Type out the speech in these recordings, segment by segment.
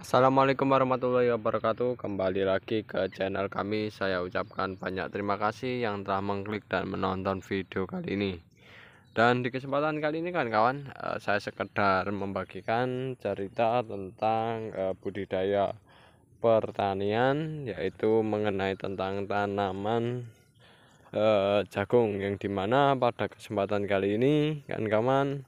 Assalamualaikum warahmatullahi wabarakatuh. Kembali lagi ke channel kami. Saya ucapkan banyak terima kasih yang telah mengklik dan menonton video kali ini. Dan di kesempatan kali ini kan kawan, saya sekedar membagikan cerita tentang budidaya pertanian, yaitu mengenai tentang tanaman jagung, yang dimana pada kesempatan kali ini kan kawan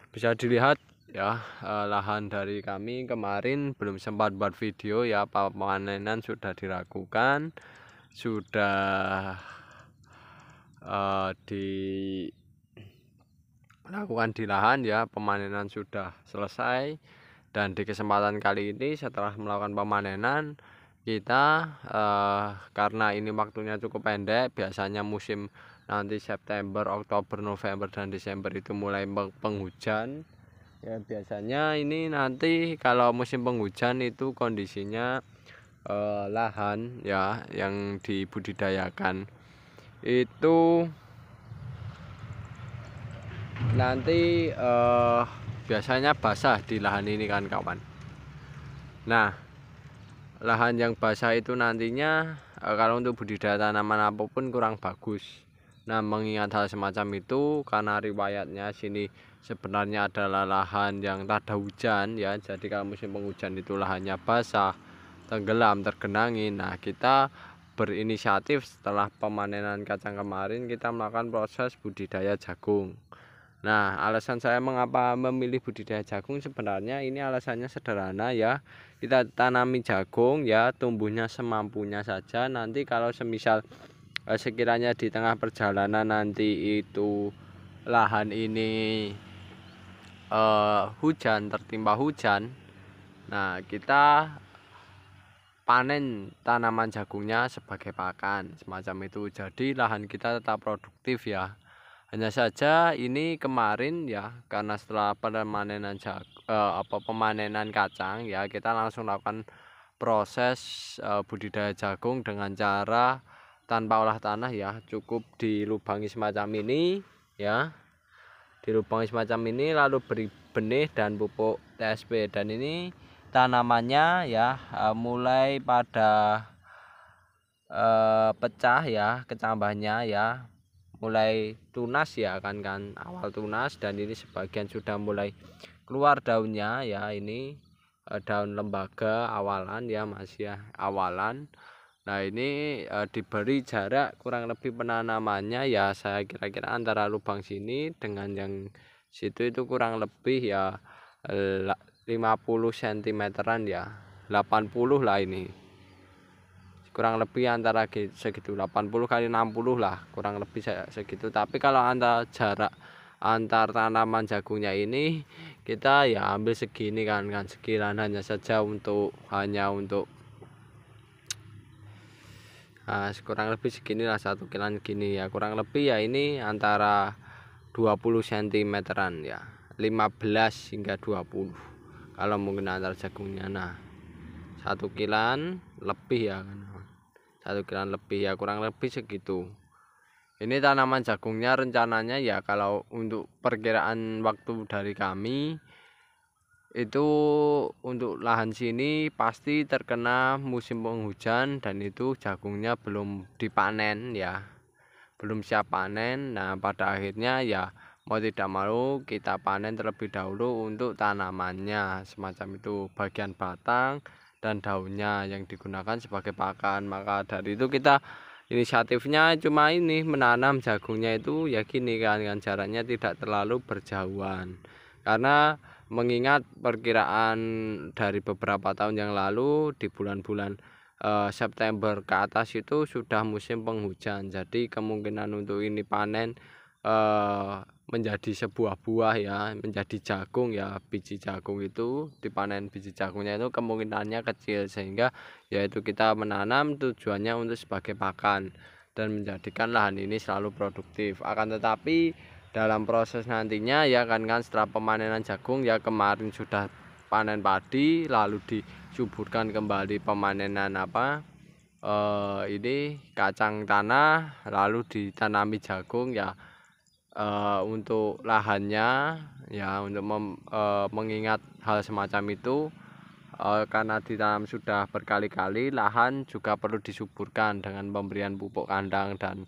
bisa dilihat ya, lahan dari kami kemarin belum sempat buat video ya. Pemanenan sudah dilakukan, sudah dilakukan di lahan ya. Pemanenan sudah selesai, dan di kesempatan kali ini setelah melakukan pemanenan kita, karena ini waktunya cukup pendek, biasanya musim nanti September, Oktober, November, dan Desember itu mulai penghujan ya. Biasanya ini nanti kalau musim penghujan itu kondisinya lahan ya yang dibudidayakan itu nanti biasanya basah di lahan ini kan kawan. Nah, lahan yang basah itu nantinya kalau untuk budidaya tanaman apapun kurang bagus. Nah, mengingat hal semacam itu, karena riwayatnya sini sebenarnya adalah lahan yang tak ada hujan ya. Jadi kalau musim penghujan itu lahannya basah, tenggelam, tergenangi. Nah, kita berinisiatif setelah pemanenan kacang kemarin, kita melakukan proses budidaya jagung. Nah, alasan saya mengapa memilih budidaya jagung, sebenarnya ini alasannya sederhana ya. Kita tanami jagung ya, tumbuhnya semampunya saja. Nanti kalau semisal sekiranya di tengah perjalanan nanti itu lahan ini hujan, tertimpa hujan, nah kita panen tanaman jagungnya sebagai pakan semacam itu. Jadi lahan kita tetap produktif ya. Hanya saja ini kemarin ya, karena setelah pemanenan kacang ya, kita langsung lakukan proses budidaya jagung dengan cara tanpa olah tanah ya. Cukup dilubangi semacam ini ya, dilubangi semacam ini, lalu beri benih dan pupuk TSP. Dan ini tanamannya ya mulai pada pecah ya, kecambahnya ya, mulai tunas ya kan awal tunas. Dan ini sebagian sudah mulai keluar daunnya ya. Ini daun lembaga awalan ya, masih ya awalan. Nah, ini diberi jarak kurang lebih penanamannya ya, saya kira-kira antara lubang sini dengan yang situ itu kurang lebih ya 50 cm-an ya, 80 lah, ini kurang lebih antara segitu, 80 kali 60 lah, kurang lebih segitu. Tapi kalau antara jarak antar tanaman jagungnya ini kita ya ambil segini kan sekilan, hanya saja hanya untuk kurang lebih segini lah, 1 kilan gini ya, kurang lebih ya. Ini antara 20 cm-an ya, 15 hingga 20 kalau mungkin antar jagungnya. Nah, 1 kilan lebih ya kan, 1 kilan lebih ya, kurang lebih segitu. Ini tanaman jagungnya rencananya ya, kalau untuk perkiraan waktu dari kami itu untuk lahan sini pasti terkena musim penghujan, dan itu jagungnya belum dipanen ya, belum siap panen. Nah, pada akhirnya ya mau tidak mau kita panen terlebih dahulu untuk tanamannya semacam itu, bagian batang dan daunnya yang digunakan sebagai pakan. Maka dari itu kita inisiatifnya cuma ini, menanam jagungnya itu ya gini kan jaraknya tidak terlalu berjauhan. Karena mengingat perkiraan dari beberapa tahun yang lalu di bulan-bulan September ke atas itu sudah musim penghujan. Jadi kemungkinan untuk ini panen menjadi sebuah buah ya, menjadi jagung ya, biji jagung itu dipanen, biji jagungnya itu kemungkinannya kecil. Sehingga yaitu kita menanam tujuannya untuk sebagai pakan dan menjadikan lahan ini selalu produktif. Akan tetapi dalam proses nantinya ya kan setelah pemanenan jagung ya, kemarin sudah panen padi, lalu disuburkan kembali pemanenan ini kacang tanah, lalu ditanami jagung ya. Untuk lahannya ya, untuk mengingat hal semacam itu, karena ditanam sudah berkali-kali, lahan juga perlu disuburkan dengan pemberian pupuk kandang dan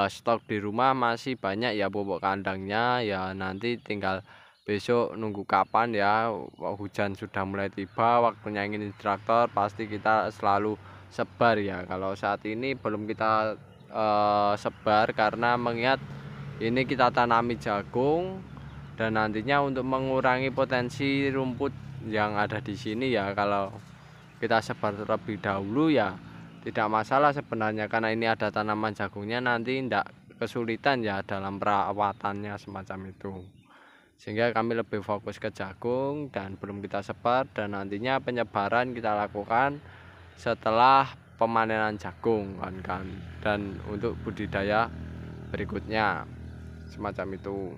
stok di rumah masih banyak ya pupuk kandangnya ya, nanti tinggal besok nunggu kapan ya hujan sudah mulai tiba waktunya ingin traktor, pasti kita selalu sebar ya. Kalau saat ini belum kita sebar karena mengingat ini kita tanami jagung dan nantinya untuk mengurangi potensi rumput yang ada di sini ya, kalau kita sebar terlebih dahulu ya tidak masalah sebenarnya, karena ini ada tanaman jagungnya, nanti tidak kesulitan ya dalam perawatannya semacam itu, sehingga kami lebih fokus ke jagung dan belum kita sebar, dan nantinya penyebaran kita lakukan setelah pemanenan jagung kan dan untuk budidaya berikutnya semacam itu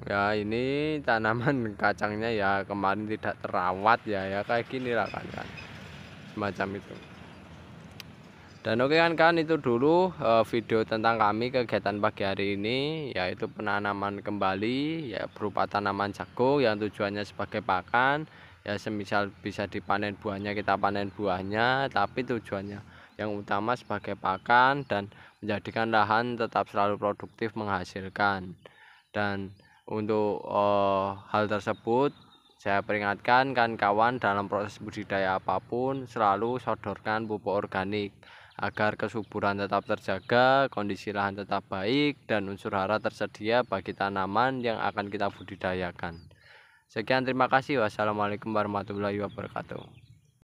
ya. Ini tanaman kacangnya ya kemarin tidak terawat ya kayak gini lah kan semacam itu. Dan oke kan itu dulu video tentang kami kegiatan pagi hari ini, yaitu penanaman kembali ya berupa tanaman jagung yang tujuannya sebagai pakan ya, semisal bisa dipanen buahnya kita panen buahnya, tapi tujuannya yang utama sebagai pakan dan menjadikan lahan tetap selalu produktif menghasilkan. Dan untuk hal tersebut saya peringatkan kan kawan, dalam proses budidaya apapun selalu sodorkan pupuk organik agar kesuburan tetap terjaga, kondisi lahan tetap baik, dan unsur hara tersedia bagi tanaman yang akan kita budidayakan. Sekian, terima kasih. Wassalamualaikum warahmatullahi wabarakatuh.